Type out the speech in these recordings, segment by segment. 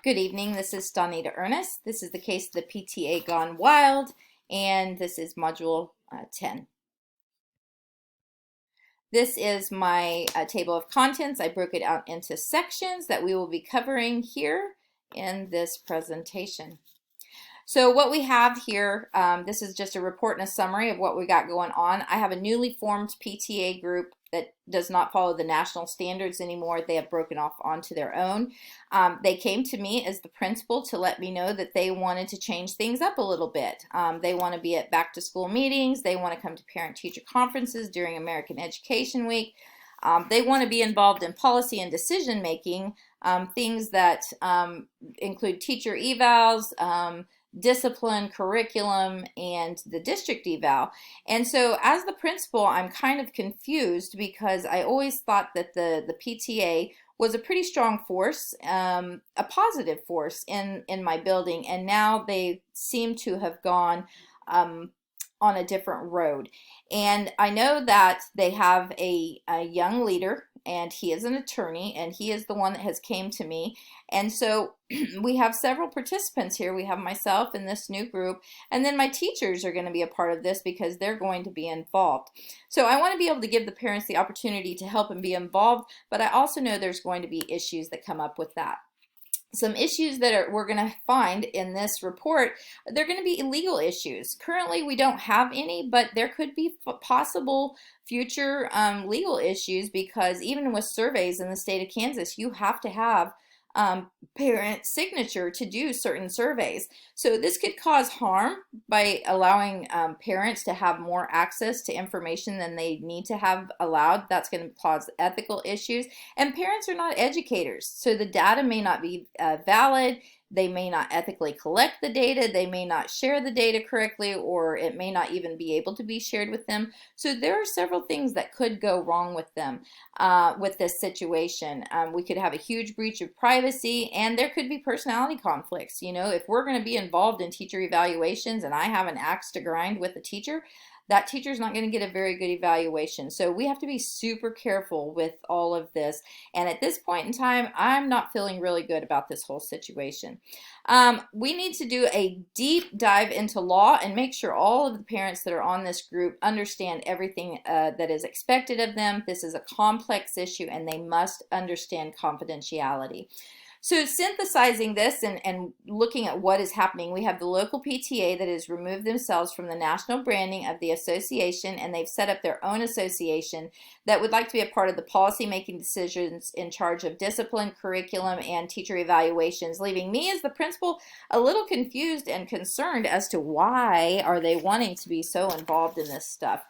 Good evening, this is Donita Ernest. This is the case of the PTA Gone Wild, and this is Module 10. This is my table of contents. I broke it out into sections that we will be covering here in this presentation. So what we have here, this is just a report and a summary of what we got going on. I have a newly formed PTA group that does not follow the national standards anymore. They have broken off onto their own. They came to me as the principal to let me know that they wanted to change things up a little bit. They want to be at back to school meetings. They want to come to parent-teacher conferences during American Education Week. They want to be involved in policy and decision making, things that include teacher evals, discipline, curriculum, and the district eval. And so as the principal, I'm kind of confused because I always thought that the PTA was a pretty strong force, a positive force in my building, and now they seem to have gone on a different road. And I know that they have a young leader, and he is an attorney, and he is the one that has came to me. And so we have several participants here. We have myself in this new group, and then my teachers are going to be a part of this because they're going to be involved. So I want to be able to give the parents the opportunity to help and be involved, but I also know there's going to be issues that come up with that. Some issues that we're going to find in this report, they're going to be legal issues. Currently, we don't have any, but there could be possible future legal issues because even with surveys in the state of Kansas, you have to have parent signature to do certain surveys. So this could cause harm by allowing parents to have more access to information than they need to have allowed. That's going to cause ethical issues. And parents are not educators, so the data may not be valid. They may not ethically collect the data, they may not share the data correctly, or it may not even be able to be shared with them. So there are several things that could go wrong with them with this situation. We could have a huge breach of privacy, and there could be personality conflicts. You know, if we're going to be involved in teacher evaluations and I have an axe to grind with a teacher, that teacher's not going to get a very good evaluation. So we have to be super careful with all of this. And at this point in time, I'm not feeling really good about this whole situation. We need to do a deep dive into law and make sure all of the parents that are on this group understand everything that is expected of them. This is a complex issue and they must understand confidentiality. So synthesizing this and looking at what is happening, we have the local PTA that has removed themselves from the national branding of the association, and they've set up their own association that would like to be a part of the policy-making decisions in charge of discipline, curriculum, and teacher evaluations, leaving me as the principal a little confused and concerned as to why are they wanting to be so involved in this stuff.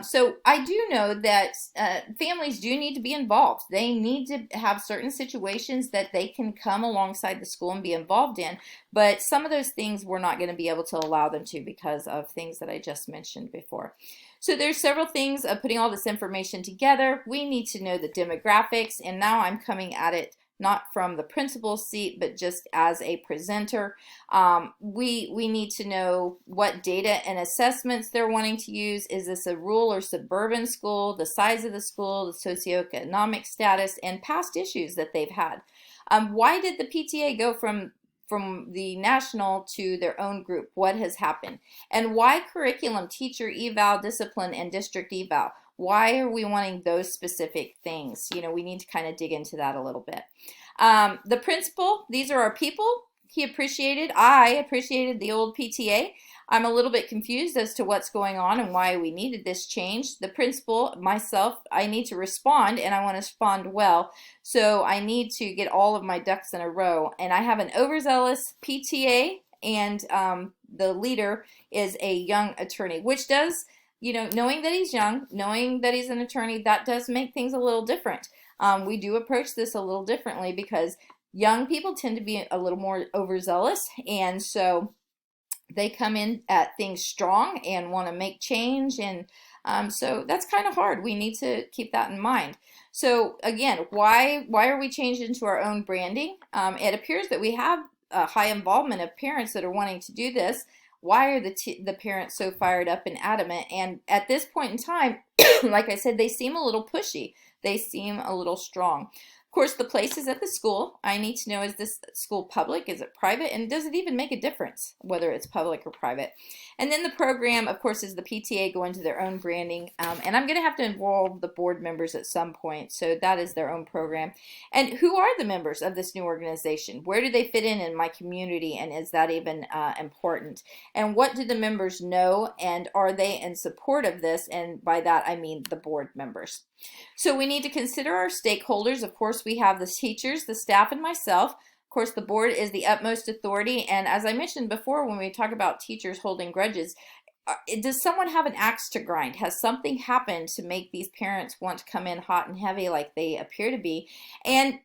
So I do know that families do need to be involved. They need to have certain situations that they can come alongside the school and be involved in, but some of those things we're not going to be able to allow them to because of things that I just mentioned before. So there's several things of putting all this information together. We need to know the demographics, and now I'm coming at it not from the principal's seat, but just as a presenter. We need to know what data and assessments they're wanting to use. Is this a rural or suburban school, the size of the school, the socioeconomic status, and past issues that they've had. Why did the PTA go from the national to their own group? What has happened? And why curriculum, teacher eval, discipline, and district eval? Why are we wanting those specific things? You know, we need to kind of dig into that a little bit. The principal, these are our people. I appreciated the old PTA. I'm a little bit confused as to what's going on and why we needed this change. The principal, myself, I need to respond, and I want to respond well. So I need to get all of my ducks in a row. And I have an overzealous PTA, and the leader is a young attorney, which does, you know, knowing that he's young, knowing that he's an attorney, that does make things a little different. We do approach this a little differently because young people tend to be a little more overzealous, and so they come in at things strong and want to make change, and so that's kind of hard. We need to keep that in mind. So again, why are we changing to our own branding? It appears that we have a high involvement of parents that are wanting to do this. Why are the parents so fired up and adamant? And at this point in time, like I said, they seem a little pushy. They seem a little strong. Of course, the place is at the school. I need to know, is this school public? Is it private? And does it even make a difference whether it's public or private? And then the program, of course, is the PTA go into their own branding. And I'm going to have to involve the board members at some point. So that is their own program. And who are the members of this new organization? Where do they fit in my community? And is that even important? And what do the members know? And are they in support of this? And by that, I mean the board members. So we need to consider our stakeholders. Of course, we have the teachers, the staff, and myself. Of course, the board is the utmost authority. And as I mentioned before, when we talk about teachers holding grudges, does someone have an axe to grind? Has something happened to make these parents want to come in hot and heavy like they appear to be? And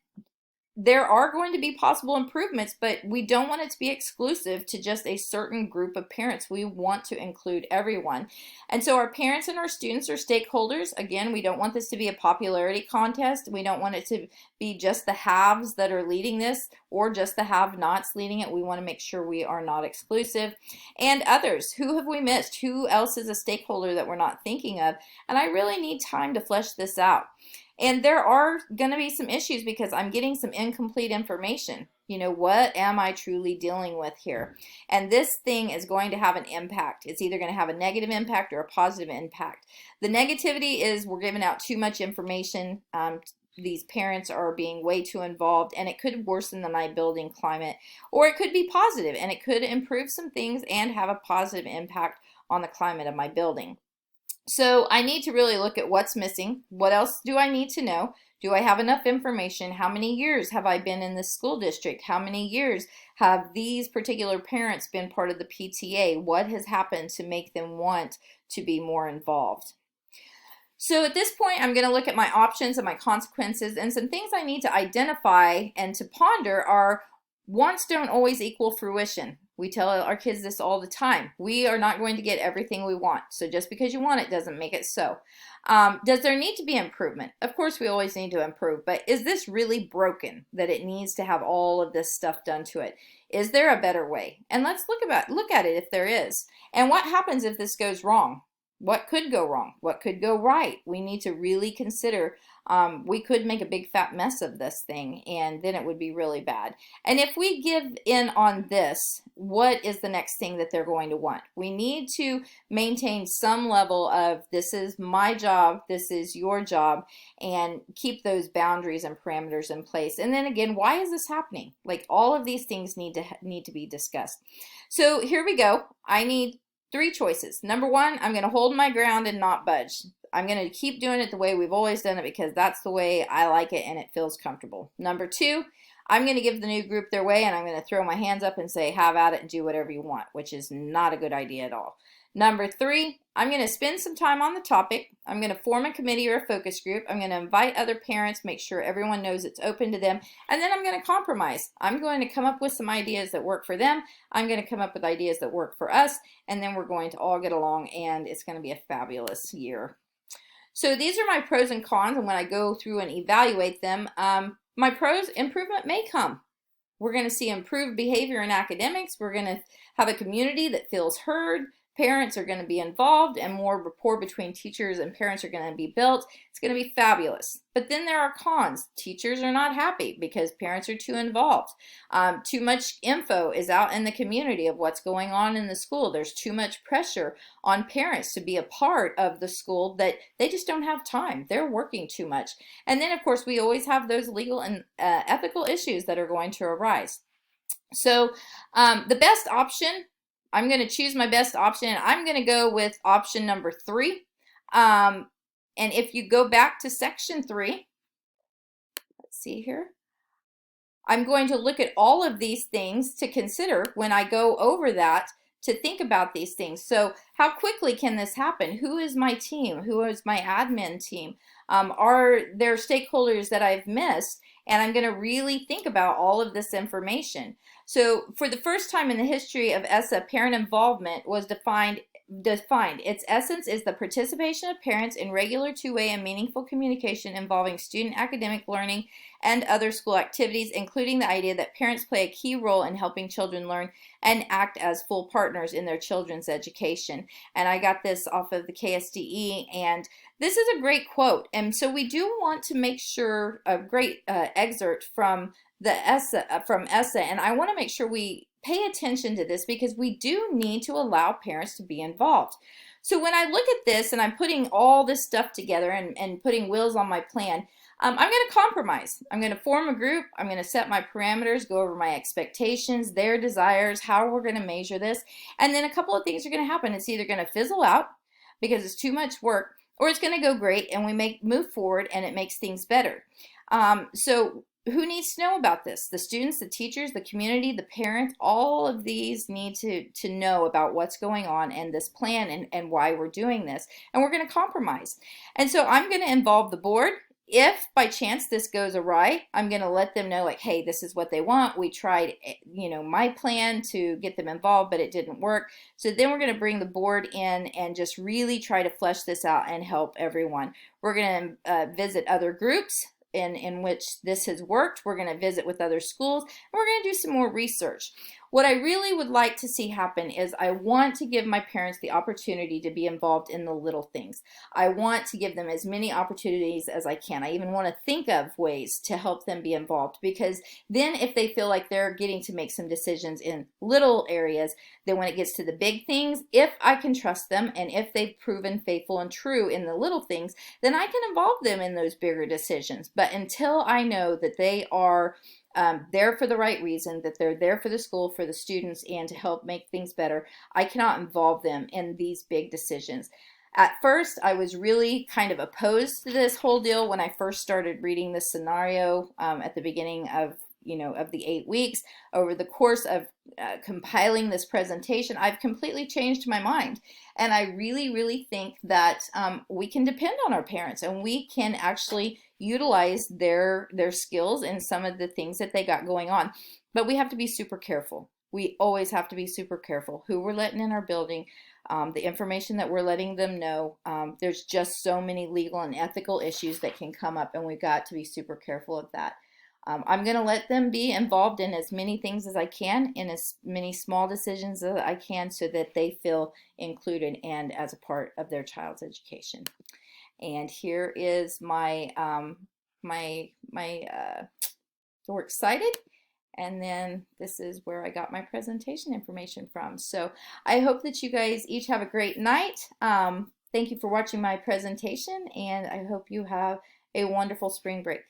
there are going to be possible improvements, but we don't want it to be exclusive to just a certain group of parents. We want to include everyone. And so our parents and our students are stakeholders. Again, we don't want this to be a popularity contest. We don't want it to be just the haves that are leading this or just the have-nots leading it. We want to make sure we are not exclusive. And others, who have we missed? Who else is a stakeholder that we're not thinking of? And I really need time to flesh this out. And there are going to be some issues because I'm getting some incomplete information. You know, what am I truly dealing with here? And this thing is going to have an impact. It's either going to have a negative impact or a positive impact. The negativity is we're giving out too much information. These parents are being way too involved, and it could worsen my building climate. Or it could be positive, and it could improve some things and have a positive impact on the climate of my building. So I need to really look at what's missing. What else do I need to know? Do I have enough information? How many years have I been in this school district? How many years have these particular parents been part of the PTA? What has happened to make them want to be more involved? So at this point, I'm going to look at my options and my consequences, and some things I need to identify and to ponder are wants don't always equal fruition. We tell our kids this all the time. We are not going to get everything we want. So just because you want it doesn't make it so. Does there need to be improvement? Of course, we always need to improve, but is this really broken that it needs to have all of this stuff done to it? Is there a better way? And let's look at it if there is. And what happens if this goes wrong? What could go wrong? What could go right? We need to really consider. We could make a big fat mess of this thing, and then it would be really bad. And if we give in on this, what is the next thing that they're going to want? We need to maintain some level of this is my job, this is your job, and keep those boundaries and parameters in place. And then again, why is this happening? Like, all of these things need to be discussed. So here we go. I need 3 choices. Number 1, I'm going to hold my ground and not budge. I'm going to keep doing it the way we've always done it because that's the way I like it and it feels comfortable. Number 2, I'm going to give the new group their way and I'm going to throw my hands up and say, have at it and do whatever you want, which is not a good idea at all. Number 3, I'm going to spend some time on the topic. I'm going to form a committee or a focus group. I'm going to invite other parents, make sure everyone knows it's open to them, and then I'm going to compromise. I'm going to come up with some ideas that work for them. I'm going to come up with ideas that work for us, and then we're going to all get along, and it's going to be a fabulous year. So these are my pros and cons, and when I go through and evaluate them, my pros, improvement may come. We're going to see improved behavior in academics. We're going to have a community that feels heard. Parents are going to be involved, and more rapport between teachers and parents are going to be built. It's going to be fabulous. But then there are cons. Teachers are not happy because parents are too involved. Too much info is out in the community of what's going on in the school. There's too much pressure on parents to be a part of the school that they just don't have time. They're working too much. And then, of course, we always have those legal and ethical issues that are going to arise. So the best option, I'm going to choose my best option, and I'm going to go with option number 3. And if you go back to section 3, let's see here, I'm going to look at all of these things to consider when I go over that, to think about these things. So how quickly can this happen? Who is my team? Who is my admin team? Are there stakeholders that I've missed? And I'm going to really think about all of this information. So for the first time in the history of ESSA, parent involvement was defined. Its essence is the participation of parents in regular two-way and meaningful communication involving student academic learning and other school activities, including the idea that parents play a key role in helping children learn and act as full partners in their children's education. And I got this off of the KSDE, and This is a great quote, and so we do want to make sure a great excerpt from the essay from ESSA, and I want to make sure we pay attention to this because we do need to allow parents to be involved. So when I look at this and I'm putting all this stuff together and putting wheels on my plan, I'm going to compromise. I'm going to form a group. I'm going to set my parameters, go over my expectations, their desires, how we're going to measure this, and then a couple of things are going to happen. It's either going to fizzle out because it's too much work, or it's going to go great and we move forward and it makes things better. So who needs to know about this? The students, the teachers, the community, the parents, all of these need to know about what's going on and this plan and why we're doing this. And we're going to compromise. And so I'm going to involve the board. If by chance this goes awry, I'm going to let them know, like, hey, this is what they want. We tried, my plan to get them involved, but it didn't work. So then we're going to bring the board in and just really try to flesh this out and help everyone. We're going to visit other groups in which this has worked. We're going to visit with other schools, and we're going to do some more research. What I really would like to see happen is I want to give my parents the opportunity to be involved in the little things. I want to give them as many opportunities as I can. I even want to think of ways to help them be involved, because then if they feel like they're getting to make some decisions in little areas, then when it gets to the big things, if I can trust them and if they've proven faithful and true in the little things, then I can involve them in those bigger decisions. But until I know that they are there for the right reason, that they're there for the school, for the students, and to help make things better, I cannot involve them in these big decisions. At first, I was really kind of opposed to this whole deal when I first started reading this scenario at the beginning of the 8 weeks. Over the course of compiling this presentation, I've completely changed my mind. And I really, really think that we can depend on our parents and we can actually utilize their skills in some of the things that they got going on. But we have to be super careful. We always have to be super careful who we're letting in our building, the information that we're letting them know. There's just so many legal and ethical issues that can come up, and we've got to be super careful of that. I'm going to let them be involved in as many things as I can, in as many small decisions as I can, so that they feel included and as a part of their child's education. And here is my so we're excited. And then this is where I got my presentation information from. So I hope that you guys each have a great night. Thank you for watching my presentation, and I hope you have a wonderful spring break.